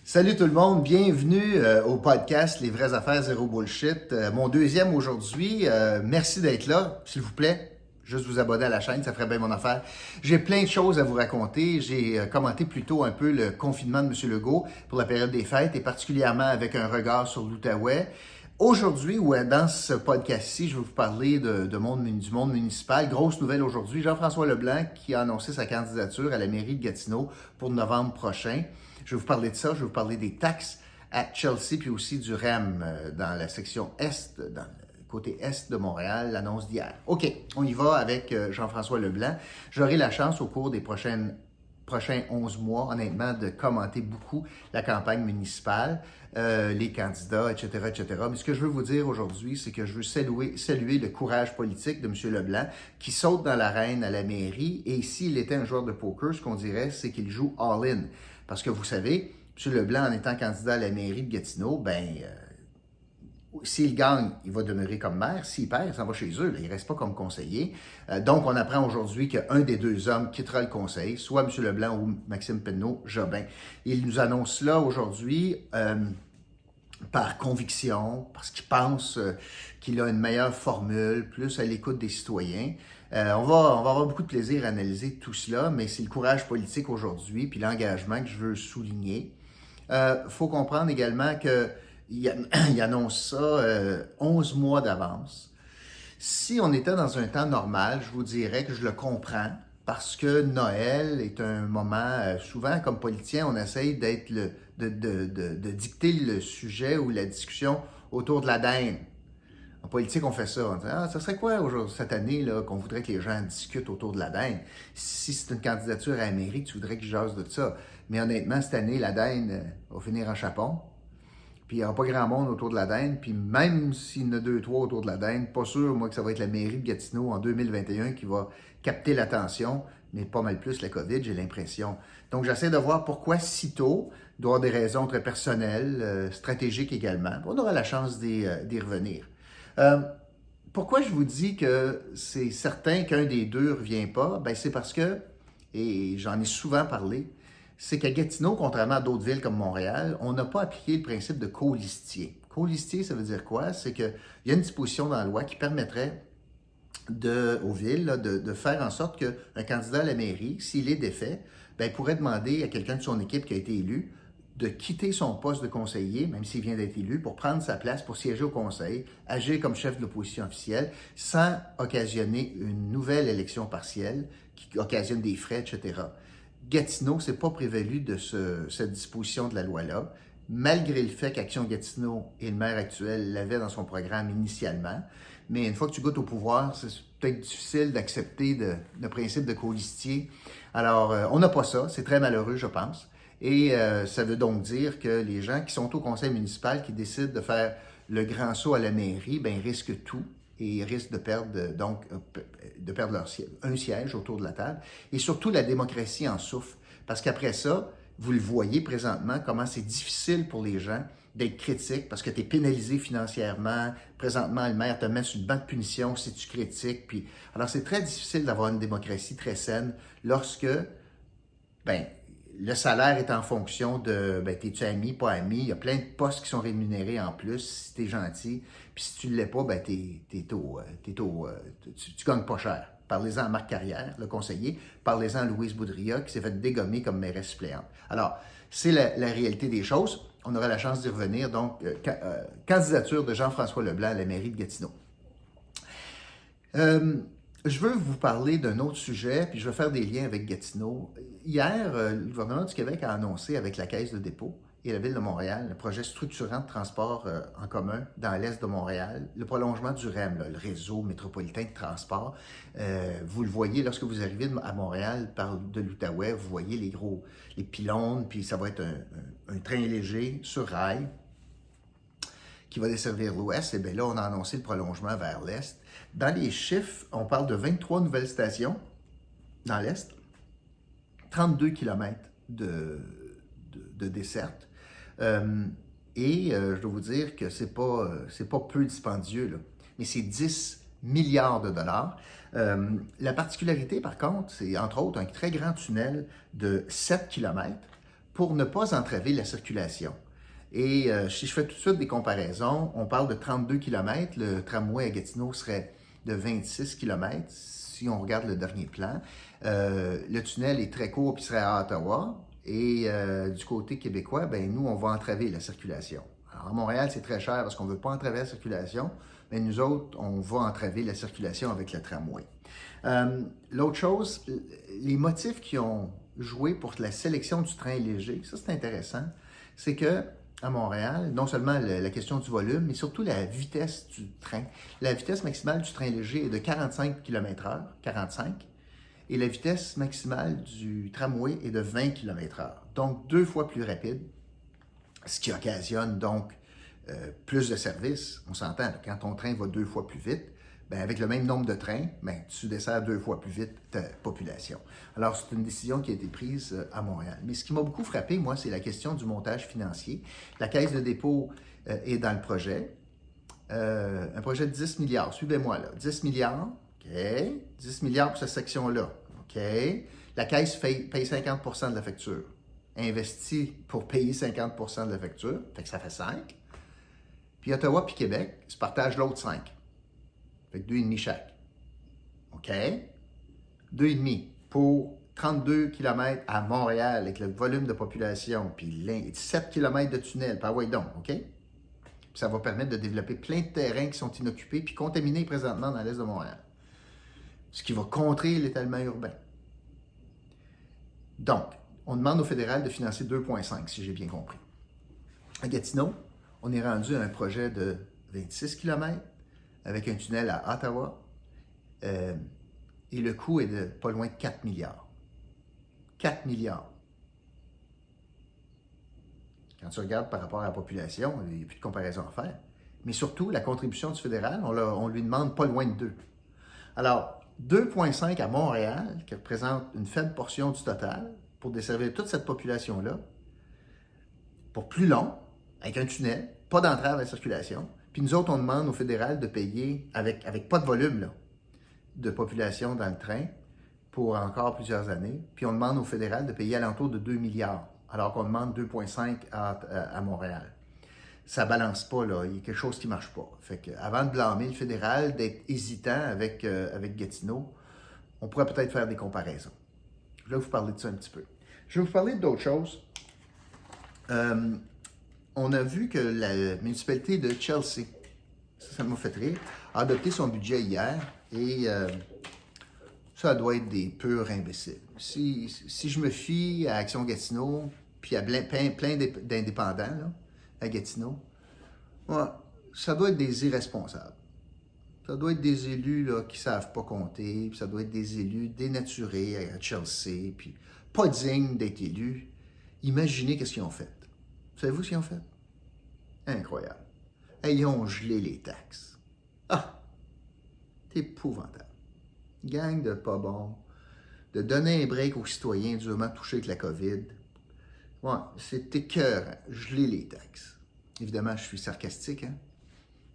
Salut tout le monde, bienvenue au podcast Les vraies affaires zéro bullshit. Mon deuxième aujourd'hui. Merci d'être là, s'il vous plaît. Juste vous abonner à la chaîne, ça ferait bien mon affaire. J'ai plein de choses à vous raconter. J'ai commenté plus tôt un peu le confinement de M. Legault pour la période des fêtes et particulièrement avec un regard sur l'Outaouais. Aujourd'hui, dans ce podcast-ci, je vais vous parler du monde municipal. Grosse nouvelle aujourd'hui, Jean-François Leblanc qui a annoncé sa candidature à la mairie de Gatineau pour novembre prochain. Je vais vous parler de ça, je vais vous parler des taxes à Chelsea, puis aussi du REM dans la section Est, dans le côté Est de Montréal, l'annonce d'hier. OK, on y va avec Jean-François Leblanc. J'aurai la chance au cours des prochains 11 mois, honnêtement, de commenter beaucoup la campagne municipale, les candidats, etc., etc. Mais ce que je veux vous dire aujourd'hui, c'est que je veux saluer le courage politique de M. Leblanc qui saute dans l'arène à la mairie. Et s'il était un joueur de poker, ce qu'on dirait, c'est qu'il joue all-in. Parce que vous savez, M. Leblanc, en étant candidat à la mairie de Gatineau, s'il gagne, il va demeurer comme maire. S'il perd, il s'en va chez eux. Là, il ne reste pas comme conseiller. Donc, on apprend aujourd'hui qu'un des deux hommes quittera le conseil, soit M. Leblanc ou Maxime Penneau-Jobin. Il nous annonce cela aujourd'hui par conviction, parce qu'il pense qu'il a une meilleure formule, plus à l'écoute des citoyens. On va avoir beaucoup de plaisir à analyser tout cela, mais c'est le courage politique aujourd'hui, puis l'engagement que je veux souligner. Faut comprendre également qu'il annonce ça 11 mois d'avance. Si on était dans un temps normal, je vous dirais que je le comprends, parce que Noël est un moment, souvent comme politicien, on essaye d'être de dicter le sujet ou la discussion autour de la dinde. En politique, on fait ça. On dit, ça serait quoi aujourd'hui, cette année là, qu'on voudrait que les gens discutent autour de la dinde? Si c'est une candidature à la mairie, tu voudrais qu'ils jasent de ça. Mais honnêtement, cette année, la dinde va finir en chapon. Puis il n'y aura pas grand monde autour de la dinde. Puis même s'il y en a 2-3 autour de la dinde, pas sûr, moi, que ça va être la mairie de Gatineau en 2021 qui va capter l'attention, mais pas mal plus la COVID, j'ai l'impression. Donc j'essaie de voir pourquoi si tôt. Il doit y avoir des raisons très personnelles, stratégiques également. On aura la chance d'y revenir. Pourquoi je vous dis que c'est certain qu'un des deux ne revient pas? C'est parce que, et j'en ai souvent parlé, c'est qu'à Gatineau, contrairement à d'autres villes comme Montréal, on n'a pas appliqué le principe de colistier. Colistier, ça veut dire quoi? C'est qu'il y a une disposition dans la loi qui permettrait aux villes de faire en sorte qu'un candidat à la mairie, s'il est défait, pourrait demander à quelqu'un de son équipe qui a été élu de quitter son poste de conseiller, même s'il vient d'être élu, pour prendre sa place, pour siéger au conseil, agir comme chef de l'opposition officielle, sans occasionner une nouvelle élection partielle qui occasionne des frais, etc. Gatineau s'est pas prévalu de cette disposition de la loi-là, malgré le fait qu'Action Gatineau et le maire actuel l'avaient dans son programme initialement. Mais une fois que tu goûtes au pouvoir, c'est peut-être difficile d'accepter le principe de colistier. Alors, on n'a pas ça, c'est très malheureux, je pense. Et ça veut donc dire que les gens qui sont au conseil municipal, qui décident de faire le grand saut à la mairie, risquent tout et risquent de perdre un siège autour de la table. Et surtout, la démocratie en souffre. Parce qu'après ça, vous le voyez présentement, comment c'est difficile pour les gens d'être critiques parce que tu es pénalisé financièrement. Présentement, le maire te met sur le banc de punition si tu critiques. Alors, c'est très difficile d'avoir une démocratie très saine lorsque, le salaire est en fonction de, t'es-tu ami, pas ami. Il y a plein de postes qui sont rémunérés en plus si t'es gentil. Puis si tu ne l'es pas, tu gagnes pas cher. Parlez-en à Marc Carrière, le conseiller. Parlez-en à Louise Boudria, qui s'est fait dégommer comme mairesse suppléante. Alors, c'est la réalité des choses. On aura la chance d'y revenir. Donc, candidature de Jean-François Leblanc à la mairie de Gatineau. Je veux vous parler d'un autre sujet, puis je vais faire des liens avec Gatineau. Hier, le gouvernement du Québec a annoncé avec la Caisse de dépôt et la Ville de Montréal un projet structurant de transport en commun dans l'est de Montréal, le prolongement du REM, le réseau métropolitain de transport. Vous le voyez lorsque vous arrivez à Montréal de l'Outaouais, vous voyez les pylônes, puis ça va être un train léger sur rail qui va desservir l'ouest. Et bien là, on a annoncé le prolongement vers l'est. Dans les chiffres, on parle de 23 nouvelles stations dans l'est, 32 km de desserte. Je dois vous dire que c'est pas peu dispendieux, là, mais c'est 10 milliards de dollars. La particularité, par contre, c'est entre autres un très grand tunnel de 7 km pour ne pas entraver la circulation. Et si je fais tout de suite des comparaisons, on parle de 32 km, le tramway à Gatineau serait de 26 km, si on regarde le dernier plan. Le tunnel est très court puis serait à Ottawa. Et du côté québécois, ben nous, on va entraver la circulation. Alors, à Montréal, c'est très cher parce qu'on ne veut pas entraver la circulation, mais nous autres, on va entraver la circulation avec le tramway. L'autre chose, les motifs qui ont joué pour la sélection du train léger, ça c'est intéressant, c'est que à Montréal, non seulement la question du volume, mais surtout la vitesse du train. La vitesse maximale du train léger est de 45 km/h, 45, et la vitesse maximale du tramway est de 20 km/h, donc 2 fois plus rapide, ce qui occasionne donc plus de services. On s'entend, quand ton train va 2 fois plus vite, bien, avec le même nombre de trains, bien, tu desserres 2 fois plus vite ta population. Alors, c'est une décision qui a été prise à Montréal. Mais ce qui m'a beaucoup frappé, moi, c'est la question du montage financier. La Caisse de dépôt est dans le projet. Un projet de 10 milliards. Suivez-moi là. 10 milliards, OK. 10 milliards pour cette section-là, OK. La Caisse paye 50 % de la facture. Investit pour payer 50 % de la facture, fait que ça fait 5. Puis Ottawa puis Québec se partagent l'autre 5. Fait que 2,5 chaque. OK? 2,5 pour 32 km à Montréal avec le volume de population, puis 7 km de tunnel, par ouais donc, OK? Puis ça va permettre de développer plein de terrains qui sont inoccupés puis contaminés présentement dans l'est de Montréal. Ce qui va contrer l'étalement urbain. Donc, on demande au fédéral de financer 2,5, si j'ai bien compris. À Gatineau, on est rendu à un projet de 26 km avec un tunnel à Ottawa et le coût est de pas loin de 4 milliards. 4 milliards. Quand tu regardes par rapport à la population, il n'y a plus de comparaison à faire. Mais surtout, la contribution du fédéral, on lui demande pas loin de 2. Alors, 2,5 à Montréal, qui représente une faible portion du total, pour desservir toute cette population-là, pour plus long, avec un tunnel, pas d'entrave à la circulation. Puis nous autres, on demande au fédéral de payer, avec pas de volume là, de population dans le train, pour encore plusieurs années. Puis on demande au fédéral de payer alentour de 2 milliards, alors qu'on demande 2,5 à Montréal. Ça ne balance pas, là. Il y a quelque chose qui ne marche pas. Fait que, avant de blâmer le fédéral, d'être hésitant avec Gatineau, on pourrait peut-être faire des comparaisons. Je vais vous parler de ça un petit peu. Je vais vous parler d'autres choses. On a vu que la municipalité de Chelsea, ça m'a fait rire, a adopté son budget hier et ça doit être des purs imbéciles. Si je me fie à Action Gatineau, puis à plein d'indépendants là, à Gatineau, ouais, ça doit être des irresponsables. Ça doit être des élus là, qui ne savent pas compter, puis ça doit être des élus dénaturés à Chelsea, puis pas dignes d'être élus. Imaginez qu'est-ce qu'ils ont fait. Savez-vous ce qu'ils ont fait? Incroyable. Ils ont gelé les taxes. Ah! C'est épouvantable. Gang de pas bons, de donner un break aux citoyens durement touchés avec la COVID. Ouais, c'est écœurant. Geler les taxes. Évidemment, je suis sarcastique, hein?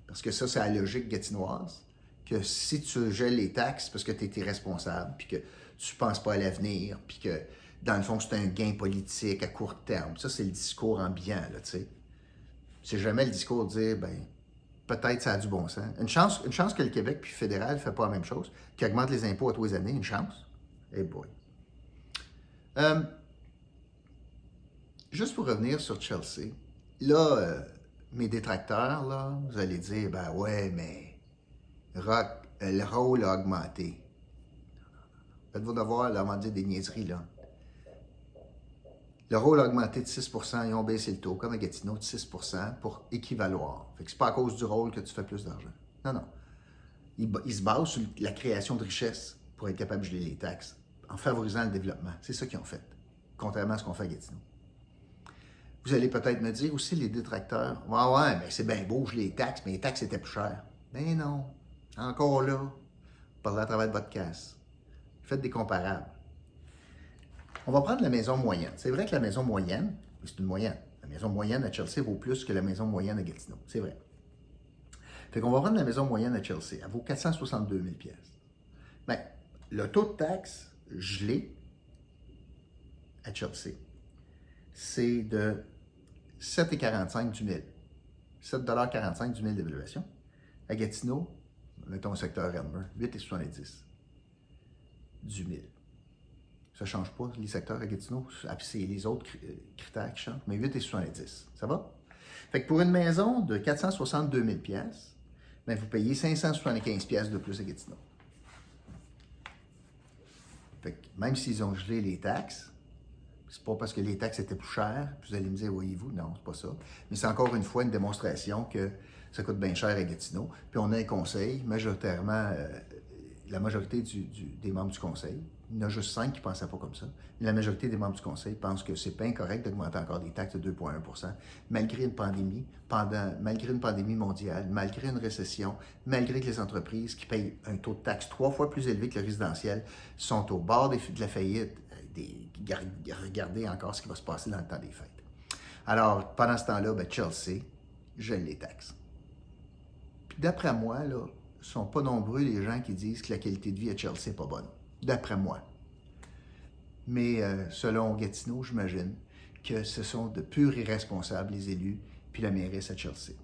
Parce que ça, c'est la logique gatinoise, que si tu gèles les taxes parce que tu es irresponsable, puis que tu ne penses pas à l'avenir, puis que, dans le fond, c'est un gain politique à court terme. Ça, c'est le discours ambiant, là, tu sais. C'est jamais le discours de dire, ben peut-être ça a du bon sens. Une chance que le Québec puis le fédéral ne fait pas la même chose, qui augmente les impôts à tous les années, une chance. Eh boy. Juste pour revenir sur Chelsea, là, mes détracteurs, là, vous allez dire, ben ouais, mais le rôle a augmenté. Faites vos devoirs, là, on va dire des niaiseries, là. Le rôle a augmenté de 6 %, ils ont baissé le taux, comme à Gatineau, de 6 % pour équivaloir. Fait que c'est pas à cause du rôle que tu fais plus d'argent. Non, non. Ils se basent sur la création de richesses pour être capable de geler les taxes, en favorisant le développement. C'est ça qu'ils ont fait, contrairement à ce qu'on fait à Gatineau. Vous allez peut-être me dire aussi, les détracteurs, « Ouais, mais c'est bien beau, geler les taxes, mais les taxes étaient plus chères. » Ben non. Encore là, vous parlez à travers de votre casse. Faites des comparables. On va prendre la maison moyenne. C'est vrai que la maison moyenne, c'est une moyenne. La maison moyenne à Chelsea vaut plus que la maison moyenne à Gatineau. C'est vrai. Fait qu'on va prendre la maison moyenne à Chelsea. Elle vaut 462 000 $. Bien, le taux de taxe gelé à Chelsea, c'est de 7,45 du mille. 7,45 du mille d'évaluation. À Gatineau, mettons le secteur Elmer, 8,70 du mille. Ça ne change pas, les secteurs à Gatineau, c'est les autres critères qui changent, mais 8,70. Ça va? Fait que pour une maison de 462 000 $, ben vous payez 575 $ de plus à Gatineau. Fait que même s'ils ont gelé les taxes, c'est pas parce que les taxes étaient plus chères, vous allez me dire, voyez-vous, non, c'est pas ça. Mais c'est encore une fois une démonstration que ça coûte bien cher à Gatineau. Puis on a un conseil, majoritairement, la majorité des membres du conseil, il y en a juste 5 qui ne pensaient pas comme ça, mais la majorité des membres du conseil pensent que c'est pas incorrect d'augmenter encore des taxes de 2,1 % malgré une pandémie, malgré une pandémie mondiale, malgré une récession, malgré que les entreprises qui payent un taux de taxe 3 fois plus élevé que le résidentiel sont au bord de la faillite. Regardez encore ce qui va se passer dans le temps des fêtes. Alors, pendant ce temps-là, Chelsea gèle les taxes. Puis d'après moi, là, ne sont pas nombreux les gens qui disent que la qualité de vie à Chelsea n'est pas bonne. D'après moi. Mais selon Gatineau, j'imagine que ce sont de purs irresponsables, les élus, puis la mairesse à Chelsea.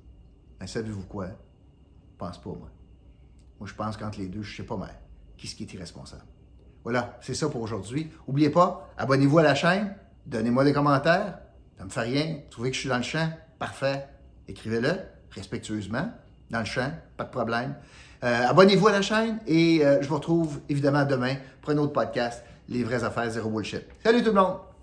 Ben, savez-vous quoi? Je pense pas, moi. Moi, je pense qu'entre les deux, je ne sais pas mal. Qui est irresponsable? Voilà, c'est ça pour aujourd'hui. N'oubliez pas, abonnez-vous à la chaîne, donnez-moi des commentaires. Ça ne me fait rien. Vous trouvez que je suis dans le champ? Parfait. Écrivez-le respectueusement. Dans le champ, pas de problème. Abonnez-vous à la chaîne et je vous retrouve évidemment demain pour un autre podcast, Les vraies affaires zéro bullshit. Salut tout le monde!